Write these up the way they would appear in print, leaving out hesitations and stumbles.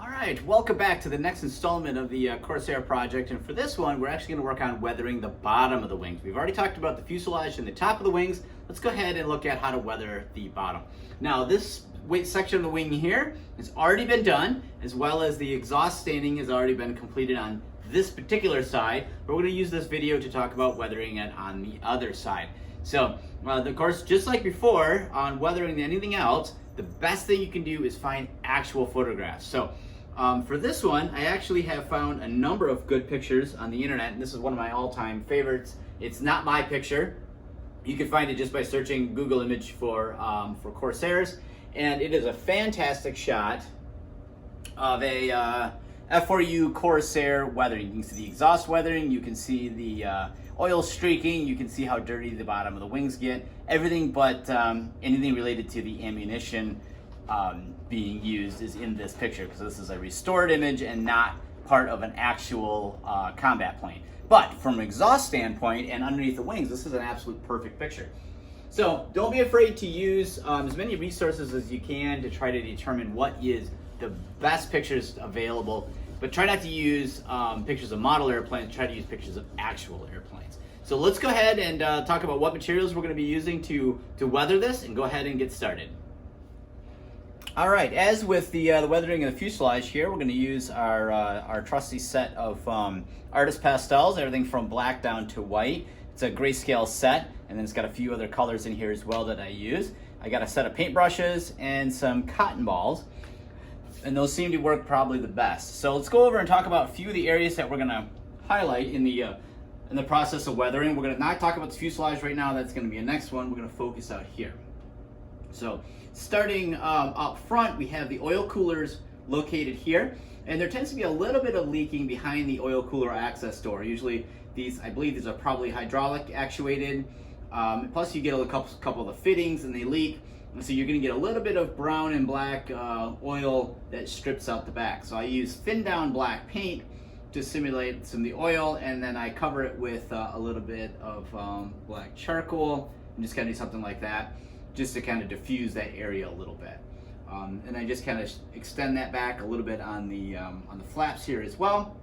Alright, welcome back to the next installment of the Corsair project, and for this one we're actually going to work on weathering the bottom of the wings. We've already talked about the fuselage and the top of the wings. Let's go ahead and look at how to weather the bottom. Now this section of the wing here has already been done, as well as the exhaust staining has already been completed on this particular side, but we're going to use this video to talk about weathering it on the other side. So, of course, just like before on weathering anything else, the best thing you can do is find actual photographs. So for this one, I actually have found a number of good pictures on the internet, and this is one of my all-time favorites. It's not my picture. You can find it just by searching Google image for Corsairs, and it is a fantastic shot of a F-4U Corsair weathering. You can see the exhaust weathering, you can see the oil streaking, you can see how dirty the bottom of the wings get, everything but anything related to the ammunition being used is in this picture, because this is a restored image and not part of an actual combat plane. But from an exhaust standpoint and underneath the wings, this is an absolute perfect picture. So don't be afraid to use as many resources as you can to try to determine what is the best pictures available, but try not to use pictures of model airplanes, try to use pictures of actual airplanes. So let's go ahead and talk about what materials we're going to be using to weather this, and go ahead and get started. All right, as with the weathering of the fuselage here, we're going to use our trusty set of artist pastels, everything from black down to white. It's a grayscale set, and then it's got a few other colors in here as well that I use. I got a set of paintbrushes and some cotton balls, and those seem to work probably the best. So let's go over and talk about a few of the areas that we're going to highlight in the process of weathering. We're going to not talk about the fuselage right now. That's going to be a next one. We're going to focus out here. So starting up front, we have the oil coolers located here, and there tends to be a little bit of leaking behind the oil cooler access door. Usually these, I believe these are probably hydraulic actuated, plus you get a couple of the fittings and they leak, and so you're going to get a little bit of brown and black oil that strips out the back. So I use thin down black paint to simulate some of the oil, and then I cover it with a little bit of black charcoal, and just kind of do something like that, just to kind of diffuse that area a little bit. And I just kind of extend that back a little bit on the flaps here as well,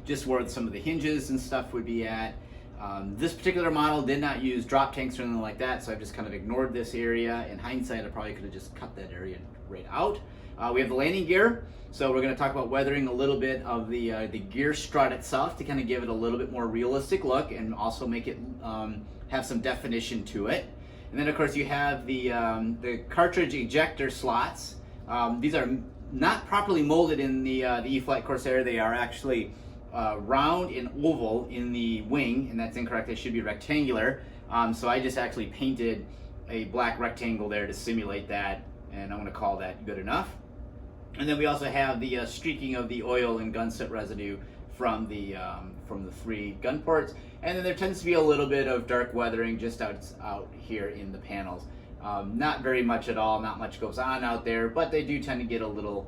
just where some of the hinges and stuff would be at. This particular model did not use drop tanks or anything like that, so I've just kind of ignored this area. In hindsight, I probably could have just cut that area right out. We have the landing gear, so we're going to talk about weathering a little bit of the gear strut itself to kind of give it a little bit more realistic look and also make it have some definition to it. And then of course you have the cartridge ejector slots. These are not properly molded in the E-Flite Corsair. They are actually round and oval in the wing, and that's incorrect. They should be rectangular. So I just actually painted a black rectangle there to simulate that, and I'm going to call that good enough. And then we also have the streaking of the oil and gun set residue from the 3 gun ports, and then there tends to be a little bit of dark weathering just out here in the panels. Not very much at all. Not much goes on out there, but they do tend to get a little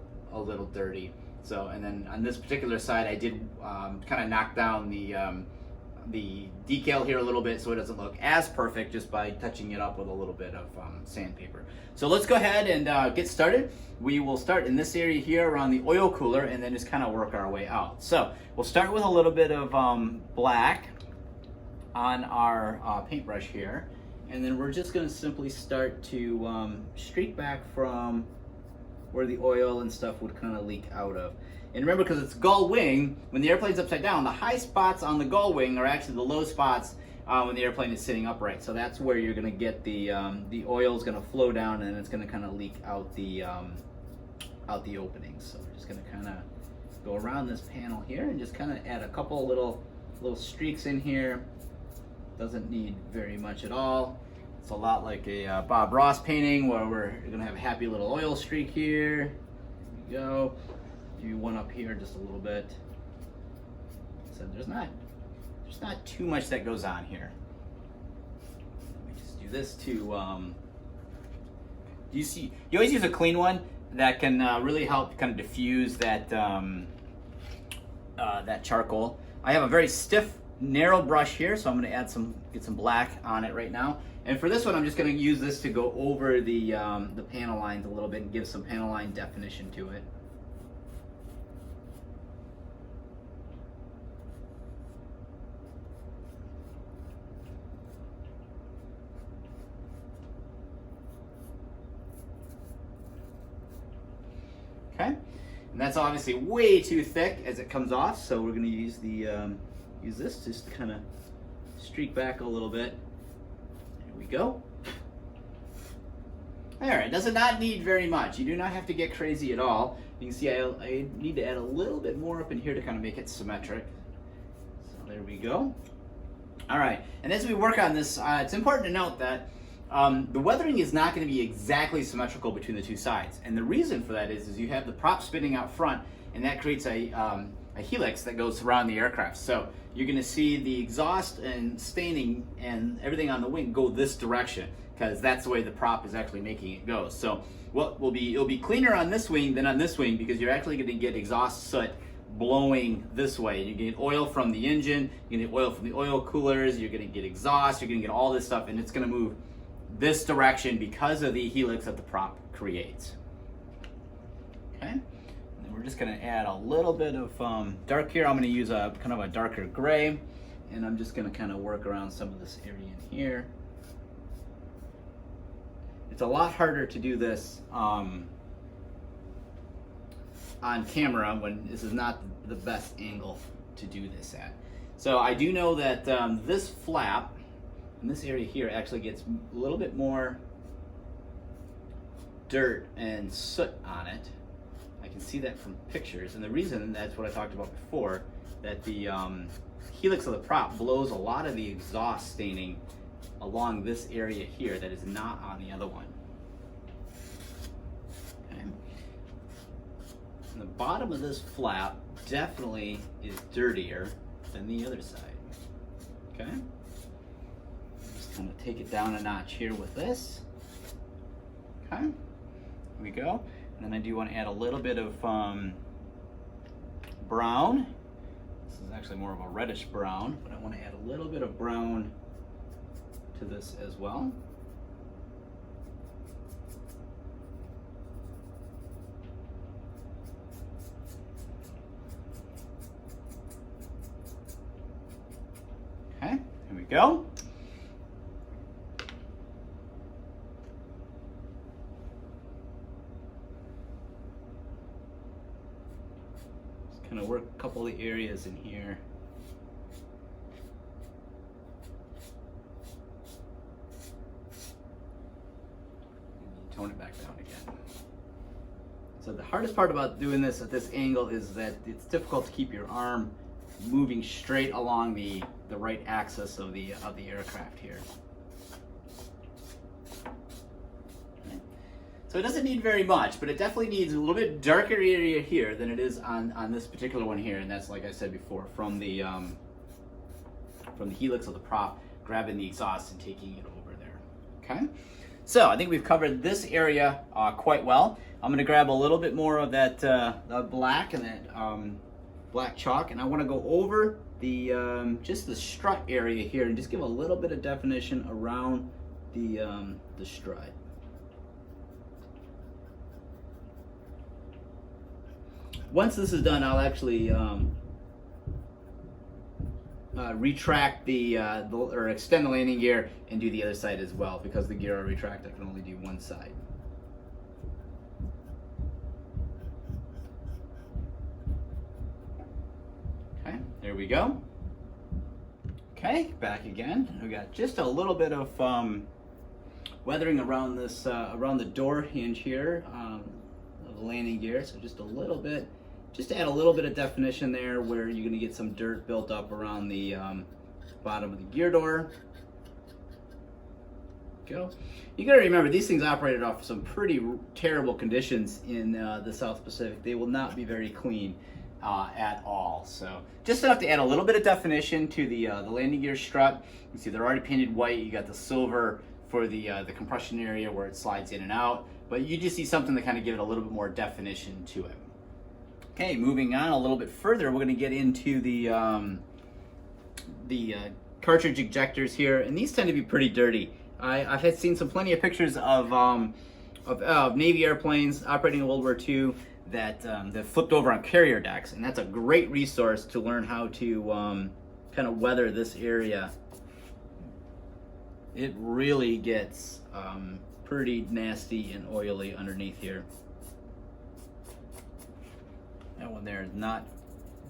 dirty. So, and then on this particular side, I did kind of knock down the decal here a little bit so it doesn't look as perfect, just by touching it up with a little bit of sandpaper. So let's go ahead and get started. We will start in this area here around the oil cooler, and then just kind of work our way out. So we'll start with a little bit of black on our paintbrush here, and then we're just going to simply start to streak back from where the oil and stuff would kind of leak out of. And remember, because it's gull wing, when the airplane's upside down, the high spots on the gull wing are actually the low spots when the airplane is sitting upright. So that's where you're going to get the oil is going to flow down, and it's going to kind of leak out the openings. So we're just going to kind of go around this panel here and just kind of add a couple little streaks in here. Doesn't need very much at all. It's a lot like a Bob Ross painting, where we're going to have a happy little oil streak here. There we go. Do one up here just a little bit. So there's not too much that goes on here. Let me just do this to you always use a clean one that can really help kind of diffuse that that charcoal. I have a very stiff, narrow brush here, so I'm going to get some black on it right now. And for this one, I'm just going to use this to go over the panel lines a little bit and give some panel line definition to it. Okay, and that's obviously way too thick as it comes off, so we're going to use the use this just to kind of streak back a little bit. There we go. All right, does not need very much. You do not have to get crazy at all. You can see I need to add a little bit more up in here to kind of make it symmetric. So there we go. All right, and as we work on this, it's important to note that the weathering is not going to be exactly symmetrical between the two sides. And the reason for that is you have the prop spinning out front, and that creates a helix that goes around the aircraft. So you're going to see the exhaust and staining and everything on the wing go this direction, because that's the way the prop is actually making it go. So it'll be cleaner on this wing than on this wing, because you're actually going to get exhaust soot blowing this way. You get oil from the engine, you're going to get oil from the oil coolers, you're going to get exhaust, you're going to get all this stuff, and it's going to move this direction because of the helix that the prop creates. Okay, and then we're just going to add a little bit of dark here. I'm going to use a kind of a darker gray, and I'm just going to kind of work around some of this area in here. It's a lot harder to do this on camera when this is not the best angle to do this at. So I do know that this flap in this area here actually gets a little bit more dirt and soot on it. I can see that from pictures, and the reason, that's what I talked about before, that the helix of the prop blows a lot of the exhaust staining along this area here that is not on the other one. Okay. And the bottom of this flap definitely is dirtier than the other side. Okay. Just kind of take it down a notch here with this. Okay. Here we go. And then I do want to add a little bit of brown. This is actually more of a reddish brown, but I want to add a little bit of brown to this as well. Okay, here we go. Just kind of work a couple of the areas in here. Tone it back down again. So the hardest part about doing this at this angle is that it's difficult to keep your arm moving straight along the right axis of the aircraft here. Okay. So it doesn't need very much, but it definitely needs a little bit darker area here than it is on this particular one here, and that's, like I said before, from the helix of the prop grabbing the exhaust and taking it over there. Okay. So I think we've covered this area quite well. I'm going to grab a little bit more of that black and that black chalk, and I want to go over the just the strut area here and just give a little bit of definition around the strut. Once this is done, I'll actually retract or extend the landing gear and do the other side as well, because the gear I retract, I can only do one side. Okay, there we go. Okay, back again. We got just a little bit of weathering around this around the door hinge here of the landing gear, so just a little bit. Just to add a little bit of definition there where you're going to get some dirt built up around the bottom of the gear door. Go. You got to remember, these things operated off some pretty terrible conditions in the South Pacific. They will not be very clean at all. So just enough to add a little bit of definition to the landing gear strut. You can see they're already painted white. You got the silver for the compression area where it slides in and out. But you just see something to kind of give it a little bit more definition to it. Okay, moving on a little bit further, we're going to get into the cartridge ejectors here, and these tend to be pretty dirty. I've had seen plenty of pictures of Navy airplanes operating in World War II that flipped over on carrier decks, and that's a great resource to learn how to kind of weather this area. It really gets pretty nasty and oily underneath here. around there is not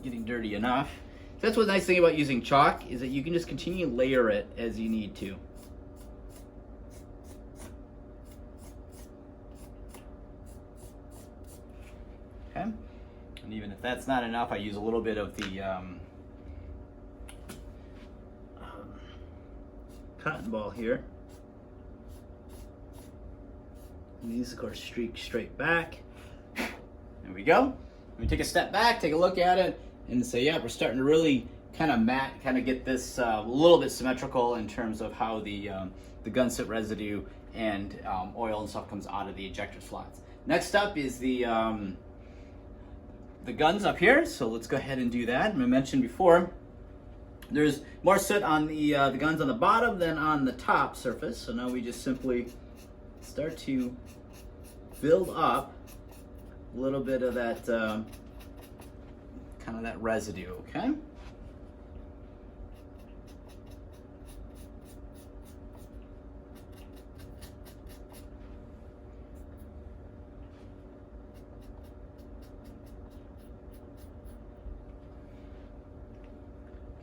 getting dirty enough. So that's what's nice thing about using chalk, is that you can just continue to layer it as you need to. Okay, and even if that's not enough, I use a little bit of the cotton ball here. And these, of course, streak straight back. There we go. We take a step back, take a look at it, and say, yeah, we're starting to really kind of get this a little bit symmetrical in terms of how the gun soot residue and oil and stuff comes out of the ejector slots. Next up is the guns up here, so let's go ahead and do that. And I mentioned before, there's more soot on the guns on the bottom than on the top surface, so now we just simply start to build up a little bit of that kind of that residue, okay?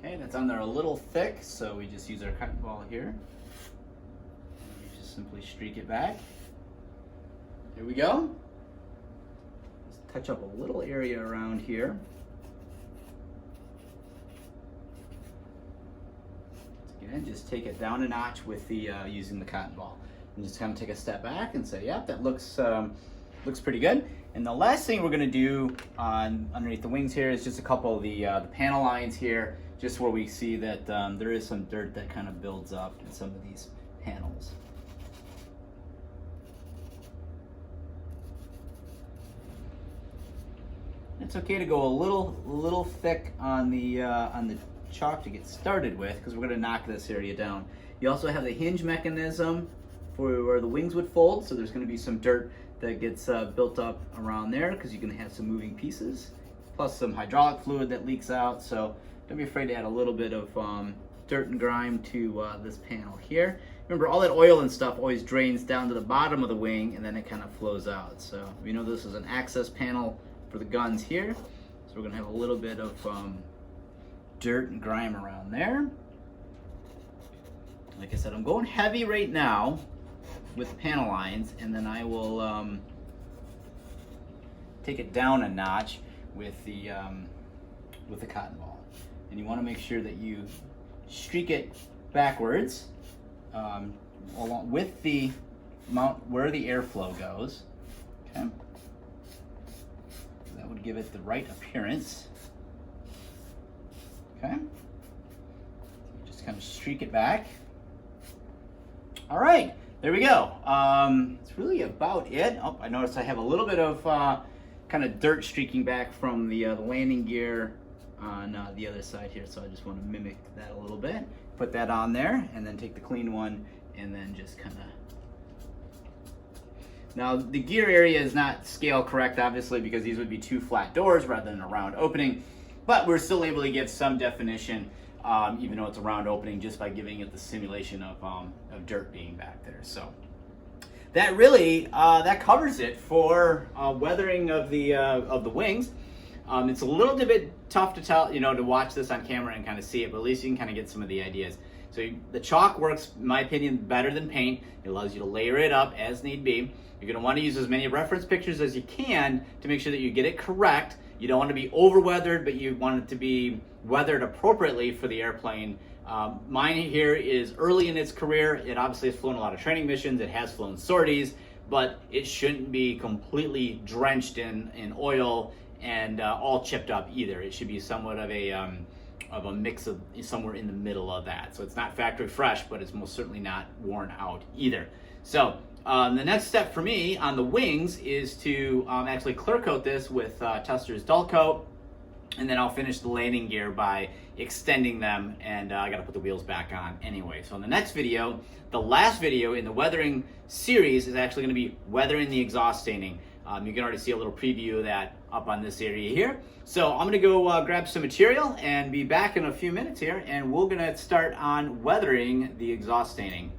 Okay, that's on there a little thick, so we just use our cotton ball here. We just simply streak it back. There we go. Just touch up a little area around here. Again, just take it down a notch with the using the cotton ball, and just kind of take a step back and say, "Yep, that looks pretty good." And the last thing we're going to do on underneath the wings here is just a couple of the panel lines here, just where we see that there is some dirt that kind of builds up in some of these panels. It's okay to go a little thick on the chalk to get started with, because we're going to knock this area down. You also have the hinge mechanism for where the wings would fold, so there's going to be some dirt that gets built up around there, because you're going to have some moving pieces, plus some hydraulic fluid that leaks out. So don't be afraid to add a little bit of dirt and grime to this panel here. Remember, all that oil and stuff always drains down to the bottom of the wing, and then it kind of flows out. So we know this is an access panel for the guns here, so we're going to have a little bit of dirt and grime around there. Like I said, I'm going heavy right now with the panel lines, and then I will take it down a notch with the cotton ball. And you want to make sure that you streak it backwards along with the mount where the airflow goes. Okay, that would give it the right appearance. Okay, just kind of streak it back. All right, there we go. That's really about it. Oh, I noticed I have a little bit of kind of dirt streaking back from the landing gear on the other side here, so I just want to mimic that a little bit. Put that on there, and then take the clean one, and then just kind of... Now, the gear area is not scale correct, obviously, because these would be two flat doors rather than a round opening, but we're still able to give some definition, even though it's a round opening, just by giving it the simulation of dirt being back there. So that really that covers it for weathering of the wings. It's a little bit tough to tell, to watch this on camera and kind of see it, but at least you can kind of get some of the ideas. So the chalk works, in my opinion, better than paint. It allows you to layer it up as need be. You're going to want to use as many reference pictures as you can to make sure that you get it correct. You don't want to be over weathered, but you want it to be weathered appropriately for the airplane. Mine here is early in its career. It obviously has flown a lot of training missions. It has flown sorties, but it shouldn't be completely drenched in oil and all chipped up either. It should be somewhat of a mix of somewhere in the middle of that. So it's not factory fresh, but it's most certainly not worn out either. So the next step for me on the wings is to actually clear coat this with Testor's dull coat, and then I'll finish the landing gear by extending them, and I gotta put the wheels back on anyway. So in the next video, the last video in the weathering series, is actually gonna be weathering the exhaust staining. You can already see a little preview of that up on this area here. So I'm gonna go grab some material and be back in a few minutes here, and we're gonna start on weathering the exhaust staining.